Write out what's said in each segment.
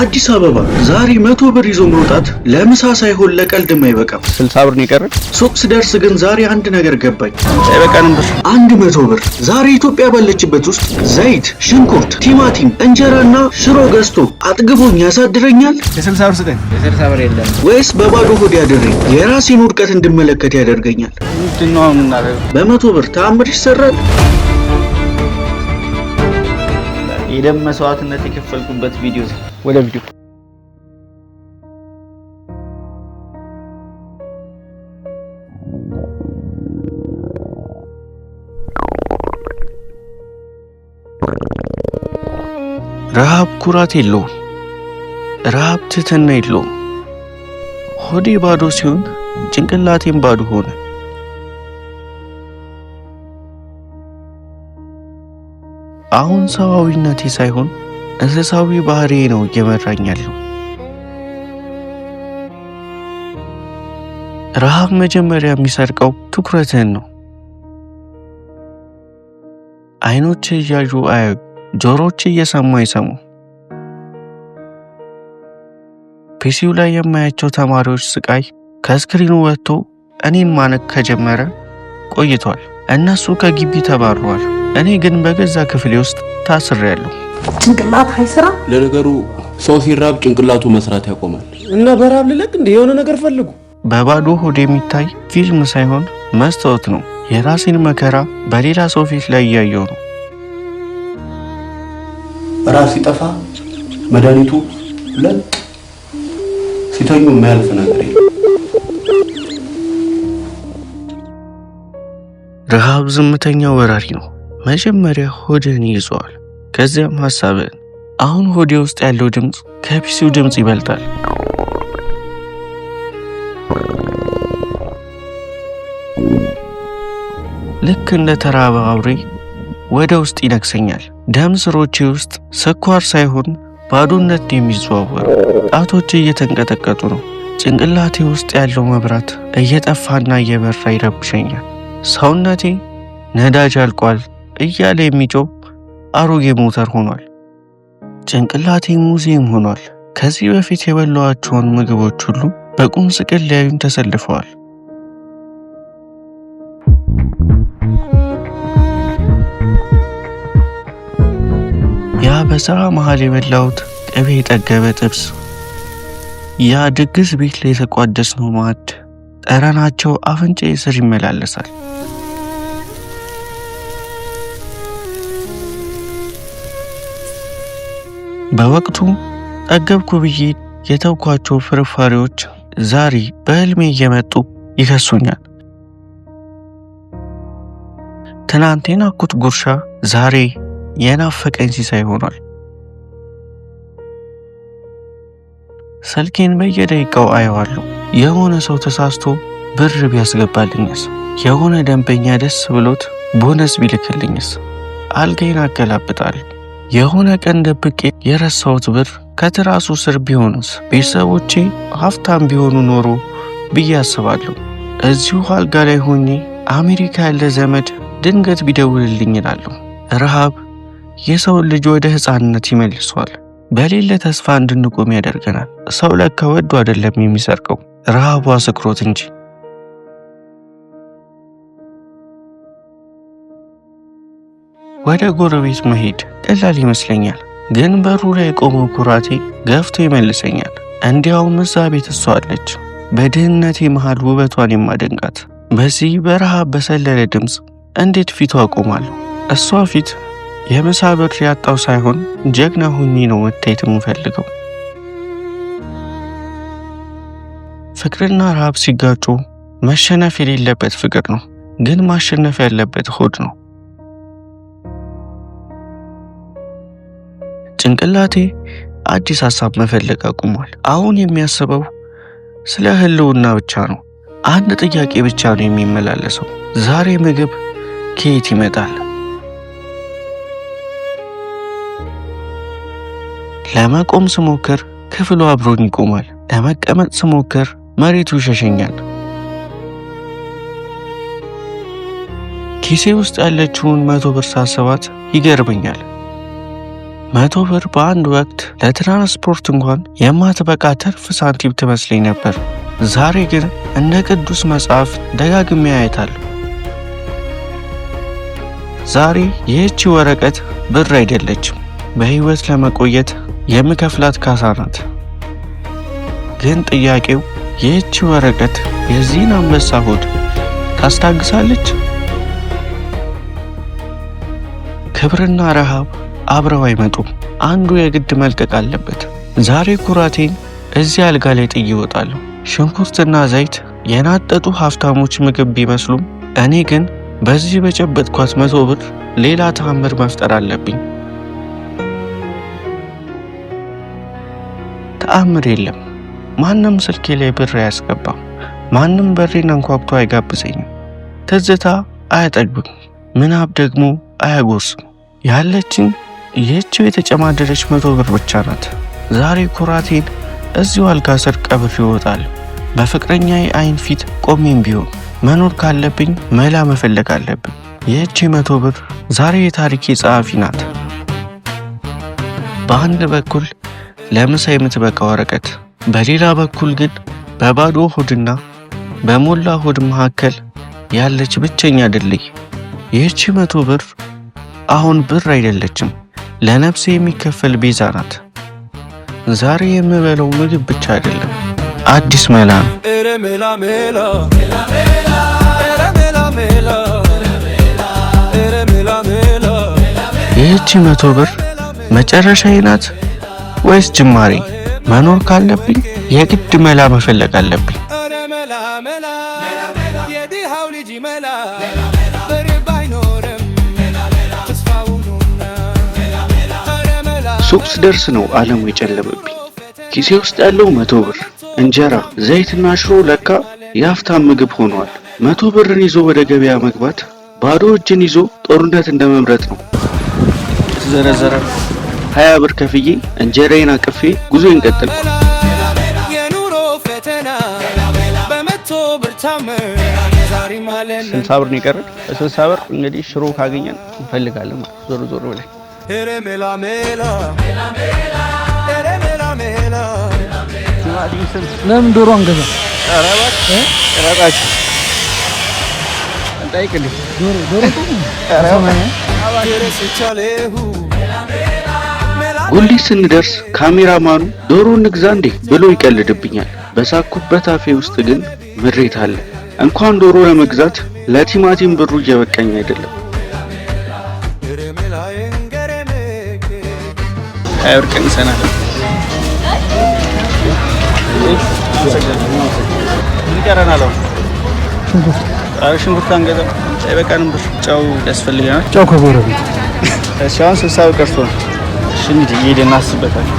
አዲስ አበባ ዛሬ 100 ብር ይዞ መውጣት ለምሳ ሳይሆን ለቀልድም አይበቃም። 60 ብር ነው የቀረ። ሱቅ ስደርስ ግን ዛሬ አንድ ነገር ገባኝ። አይበቃንም ብር 100 ብር ዛሬ ኢትዮጵያ ባለችበት ውስጥ ዘይት፣ ሽንኩርት፣ ቲማቲም፣ እንጀራና ሽሮ ገዝቶ አጥግቦኝ ያሳድረኛል። የ60 ብር ስጠኝ። የ60 ብር የለም ወይስ በባዶ ሆድ ያደረኝ የራሴን ውድቀት እንድመለከት ያደርገኛል? ምንድነው የምናደርገው? በ100 ብር ተአምር ይሰራል? የደም መስዋዕትነት የከፈልኩበት ቪዲዮ። ወደ ቪዲዮ ረሃብ ኩራት የለውም። ረሃብ ትህትና የለውም። ሆዴ ባዶ ሲሆን ጭንቅላቴም ባዶ ሆነ። አሁን ሰዋዊነቴ ሳይሆን እንስሳዊ ባህሪዬ ነው እየመራኝ ያለው። ረሃብ መጀመሪያ የሚሰርቀው ትኩረትህን ነው። አይኖች እያዩ አያዩ፣ ጆሮች እየሰሙ አይሰሙ። ፒሲው ላይ የማያቸው ተማሪዎች ስቃይ ከስክሪኑ ወጥቶ እኔን ማነቅ ከጀመረ ቆይቷል። እነሱ ከግቢ ተባረዋል። እኔ ግን በገዛ ክፍሌ ውስጥ ታስሬያለሁ። ጭንቅላት አይሰራ። ለነገሩ ሰው ሲራብ ጭንቅላቱ መስራት ያቆማል። እና በራብ ልለቅ እንደ የሆነ ነገር ፈልጉ። በባዶ ሆድ የሚታይ ፊልም ሳይሆን መስታወት ነው። የራሴን መከራ በሌላ ሰው ፊት ላይ እያየው ነው። ራስ ሲጠፋ መድኃኒቱ ለጥ ሲተኙ የማያልፍ ነገር የለም። ረሃብ ዝምተኛ ወራሪ ነው። መጀመሪያ ሆድህን ይይዘዋል፣ ከዚያም ሐሳብህን። አሁን ሆዴ ውስጥ ያለው ድምፅ ከፒሲው ድምፅ ይበልጣል። ልክ እንደ ተራበ አውሬ ወደ ውስጥ ይነክሰኛል። ደም ስሮቼ ውስጥ ስኳር ሳይሆን ባዶነት የሚዘዋወረው። ጣቶቼ እየተንቀጠቀጡ ነው። ጭንቅላቴ ውስጥ ያለው መብራት እየጠፋና እየበራ ይረብሸኛል። ሰውነቴ ነዳጅ አልቋል እያለ የሚጮህ አሮጌ ሞተር ሆኗል። ጭንቅላቴ ሙዚየም ሆኗል። ከዚህ በፊት የበላኋቸውን ምግቦች ሁሉ በቁም ስቅል ሊያዩኝ ተሰልፈዋል። ያ በሥራ መሃል የበላሁት ቅቤ የጠገበ ጥብስ፣ ያ ድግስ ቤት ላይ የተቋደስነው ማዕድ ጠረናቸው አፍንጫዬ ስር ይመላለሳል። በወቅቱ ጠገብኩ ብዬ የተውኳቸው ፍርፋሪዎች ዛሬ በሕልሜ እየመጡ ይከሱኛል። ትናንት የናኩት ጉርሻ ዛሬ የናፈቀኝ ሲሳይ ሆኗል። ስልኬን በየደቂቃው አየዋለሁ። የሆነ ሰው ተሳስቶ ብር ቢያስገባልኝስ? የሆነ ደንበኛ ደስ ብሎት ቦነስ ቢልክልኝስ? አልጋዬን አገላብጣለሁ። የሆነ ቀን ደብቄ የረሳሁት ብር ከትራሱ ስር ቢሆንስ? ቤተሰቦቼ ሀብታም ቢሆኑ ኖሮ ብዬ አስባለሁ። እዚሁ አልጋ ላይ ሆኜ አሜሪካ ያለ ዘመድ ድንገት ቢደውልልኝ እላለሁ። ረሃብ የሰውን ልጅ ወደ ሕፃንነት ይመልሰዋል። በሌለ ተስፋ እንድንቆም ያደርገናል። ሰው ለካ ወዶ አይደለም የሚሰርቀው፣ ረሃቡ አስክሮት እንጂ። ወደ ጎረቤት መሄድ ቀላል ይመስለኛል፣ ግን በሩ ላይ የቆመው ኩራቴ ገፍቶ ይመልሰኛል። እንዲያውም እዛ ቤት እሷ አለች፣ በድህነቴ መሃል ውበቷን የማደንቃት። በዚህ በረሃብ በሰለለ ድምፅ እንዴት ፊቷ አቆማለሁ? እሷ ፊት የምሳ ብር ያጣው ሳይሆን ጀግና ሁኚ ነው መታየት የምፈልገው። ፍቅርና ረሃብ ሲጋጩ መሸነፍ የሌለበት ፍቅር ነው፣ ግን ማሸነፍ ያለበት ሆድ ነው። ጭንቅላቴ አዲስ ሐሳብ መፈለግ አቁሟል። አሁን የሚያስበው ስለ ህልውና ብቻ ነው። አንድ ጥያቄ ብቻ ነው የሚመላለሰው፣ ዛሬ ምግብ ከየት ይመጣል? ለመቆም ስሞክር ክፍሉ አብሮኝ ይቆማል። ለመቀመጥ ስሞክር መሬቱ ይሸሸኛል። ኪሴ ውስጥ ያለችውን 100 ብር ሳስባት ይገርመኛል። 100 ብር በአንድ ወቅት ለትራንስፖርት እንኳን የማትበቃ ትርፍ ሳንቲም ትመስለኝ ነበር። ዛሬ ግን እንደ ቅዱስ መጽሐፍ ደጋግሜ አያታለሁ። ዛሬ ይህቺ ወረቀት ብር አይደለችም፣ በህይወት ለመቆየት የምከፍላት ካሳ ናት። ግን ጥያቄው ይህቺ ወረቀት የዚህን አንበሳ ሆድ ታስታግሳለች? ክብርና ረሃብ አብረው አይመጡም። አንዱ የግድ መልቀቅ አለበት። ዛሬ ኩራቴን እዚህ አልጋ ላይ ጥዬ እወጣለሁ። ሽንኩርትና ዘይት የናጠጡ ሀብታሞች ምግብ ቢመስሉም እኔ ግን በዚህ በጨበጥኳት 100 ብር ሌላ ተአምር መፍጠር አለብኝ። ተአምር የለም። ማንም ስልኬ ላይ ብር አያስገባም። ማንም በሬን አንኳኩቶ አይጋብዘኝም። ትዝታ አያጠግብም። ምናብ ደግሞ አያጎርስም። ያለችኝ ይህችው የተጨማደደች 100 ብር ብቻ ናት። ዛሬ ኩራቴን እዚሁ አልጋ ስር ቀብሬ እወጣለሁ። በፍቅረኛዬ አይን ፊት ቆሜም ቢሆን መኖር ካለብኝ መላ መፈለግ አለብኝ። ይህቺ 100 ብር ዛሬ የታሪኬ ጸሐፊ ናት። በአንድ በኩል ለምሳ የምትበቃ ወረቀት፣ በሌላ በኩል ግን በባዶ ሆድና በሞላ ሆድ መካከል ያለች ብቸኛ ድልድይ። ይህቺ 100 ብር አሁን ብር አይደለችም፣ ለነፍሴ የሚከፈል ቤዛ ናት። ዛሬ የምበለው ምግብ ብቻ አይደለም፣ አዲስ መላ ነው። ይህቺ 100 ብር መጨረሻዬ ናት ወይስ ጅማሬ? መኖር ካለብኝ የግድ መላ መፈለግ አለብኝ። ሱቅ ስደርስ ነው ዓለሙ የጨለመብኝ። ኪሴ ውስጥ ያለው 100 ብር፣ እንጀራ፣ ዘይትና ሽሮ ለካ የሀብታም ምግብ ሆኗል። 100 ብርን ይዞ ወደ ገበያ መግባት ባዶ እጅን ይዞ ጦርነት እንደመምረጥ ነው። ዘረዘረ 20 ብር ከፍዬ እንጀራዬን አቅፌ ጉዞዬን ቀጠልኩ። የኑሮ ፈተና በ100 ብር ታምር ዛሬ ማለት 60 ብር ነው የቀረን። 60 ብር እንግዲህ ሽሮ ካገኘን እንፈልጋለን ማለት ዞር ዞር ብለን ለምን ዶሮ አንገዛ? ጉሊት ስንደርስ ካሜራማኑ ዶሮ እንግዛ እንዴ ብሎ ይቀልድብኛል። በሳኩበት አፌ ውስጥ ግን ምሬት አለ። እንኳን ዶሮ ለመግዛት ለቲማቲም ብሩ እየበቃኝ አይደለም። አይወርቀን ሰናል ይቀረናል። ሽንኩርት አንገዛም፣ አይበቃንም። ብር ጨው ያስፈልገናል። ጨው ከጎረቤት እሺ፣ አሁን 60 ብር ቀርቶ ነው። እሺ፣ እንግዲህ ሄደን እናስበታለን።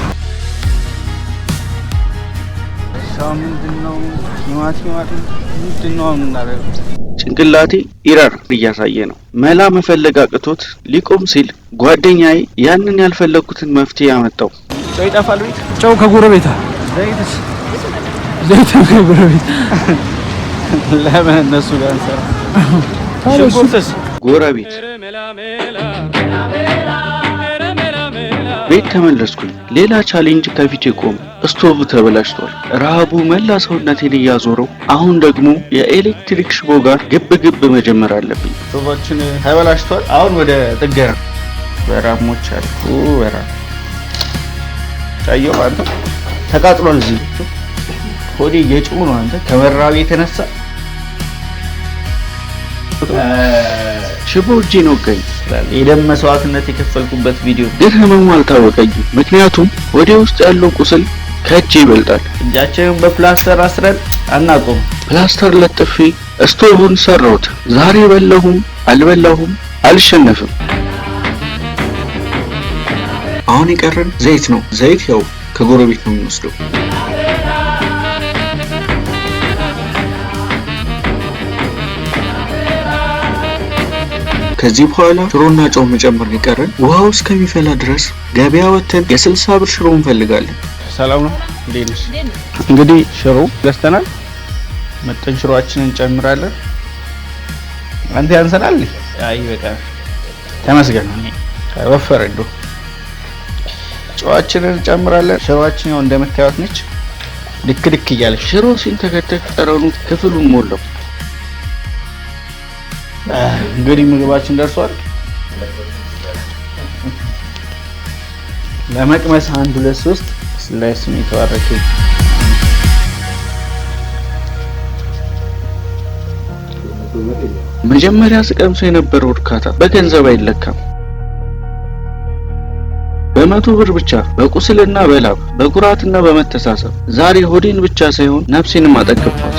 ምንድነው የምናደርገው? ጭንቅላቴ ኢረር እያሳየ ነው። መላ መፈለግ አቅቶት ሊቆም ሲል ጓደኛዬ ያንን ያልፈለኩትን መፍትሄ ያመጣው። ጨው ይጠፋል ቤት? ጨው ከጎረቤት፣ ዘይት ከጎረቤት። ለምን እነሱ ጋር እንሰራ? ሽንኩርትስ ጎረቤት። ቤት ተመለስኩኝ። ሌላ ቻሌንጅ ከፊቴ ቆመ። ስቶቭ ተበላሽቷል። ረሃቡ መላ ሰውነቴን እያዞረው፣ አሁን ደግሞ የኤሌክትሪክ ሽቦ ጋር ግብ ግብ መጀመር አለብኝ። ስቶቫችን ተበላሽቷል። አሁን ወደ ጥገና። በራሞች አሉ። በራም ታየው አንተ ተቃጥሏል። እዚህ ሆዴ እየጮሁ ነው። አንተ ከመራቤ የተነሳ ሽቦ እጄን ወጋኝ። የደም መስዋዕትነት የከፈልኩበት ቪዲዮ ግን ህመሙ አልታወቀኝም። ምክንያቱም ወደ ውስጥ ያለው ቁስል ከእጄ ይበልጣል። እጃችንን በፕላስተር አስረን አናቆም። ፕላስተር ለጥፌ ስቶቡን ሰራሁት። ዛሬ በላሁም አልበላሁም አልሸነፍም። አሁን የቀረን ዘይት ነው። ዘይት ያው ከጎረቤት ነው የምንወስደው። ከዚህ በኋላ ሽሮና ጨው መጨመር ይቀረን። ውሃው እስከሚፈላ ድረስ ገበያ ወተን የ60 ብር ሽሮ እንፈልጋለን። ሰላም ነው። እንዴት ነሽ? እንግዲህ ሽሮ ገዝተናል። መጠን ሽሮአችንን እንጨምራለን። አንተ ያንሰናል። አይ በቃ ተመስገን ነው። ወፈረ እንደው ጨዋችንን እንጨምራለን። ሽሮአችን ያው እንደምታዩት ነች። ልክ ልክ እያለ ሽሮ ሲንተከተክ ጠረኑ ክፍሉን ሞላው። እንግዲህ ምግባችን ደርሷል። ለመቅመስ 1 2 3 ስላይስ ነው የተባረከው። መጀመሪያ ስቀምሶ የነበረው እርካታ በገንዘብ አይለካም። በ100 ብር ብቻ በቁስልና በላብ በኩራትና በመተሳሰብ ዛሬ ሆዴን ብቻ ሳይሆን ነፍሴንም አጠገብኳት።